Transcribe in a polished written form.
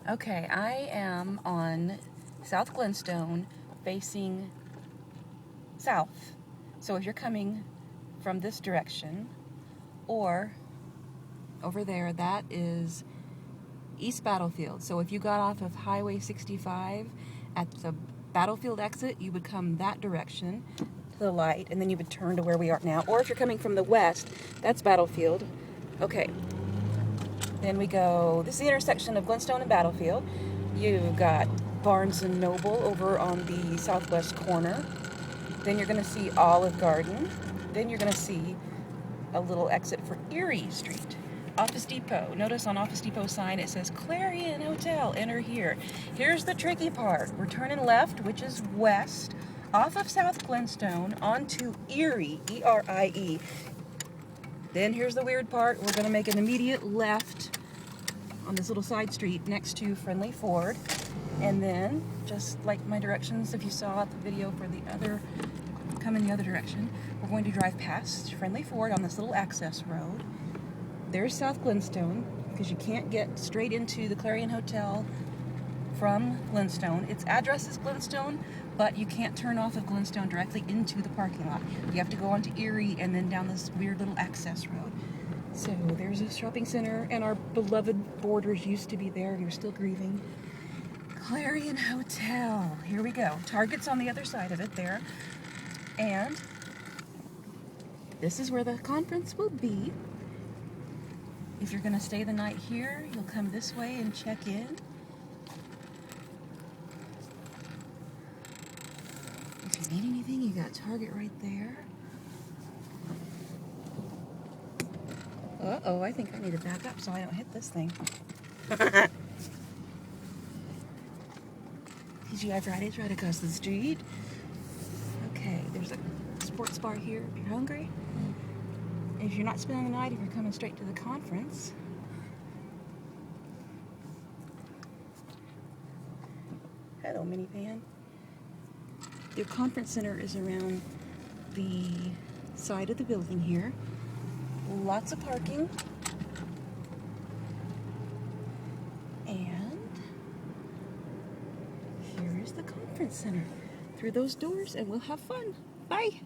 Okay, I am on South Glenstone facing south. So if you're coming from this direction or over there, that is East Battlefield. So if you got off of Highway 65 at the Battlefield exit, you would come that direction to the light, and then you would turn to where we are now. Or if you're coming from the west, that's Battlefield. Okay. Then we go, this is the intersection of Glenstone and Battlefield. You've got Barnes & Noble over on the southwest corner. Then you're going to see Olive Garden. Then you're going to see a little exit for Erie Street. Office Depot. Notice on Office Depot sign it says Clarion Hotel. Enter here. Here's the tricky part. We're turning left, which is west, off of South Glenstone onto Erie, E-R-I-E. Then here's the weird part. We're going to make an immediate left on this little side street next to Friendly Ford. And then, just like my directions, if you saw the video for the other, come in the other direction, we're going to drive past Friendly Ford on this little access road. There's South Glenstone, because you can't get straight into the Clarion Hotel from Glenstone. Its address is Glenstone, but you can't turn off of Glenstone directly into the parking lot. You have to go onto Erie and then down this weird little access road. So there's a shopping center, and our beloved Borders used to be there. You're still grieving. Clarion Hotel. Here we go. Target's on the other side of it there. And this is where the conference will be. If you're going to stay the night here, you'll come this way and check in. If you need anything, you got Target right there. Uh-oh, I think I need to back up so I don't hit this thing. TGI Fridays right across the street. Okay, there's a sports bar here if you're hungry. If you're not spending the night, if you're coming straight to the conference. Hello, minivan. Your conference center is around the side of the building here. Lots of parking. And here is the conference center. Through those doors, and we'll have fun. Bye.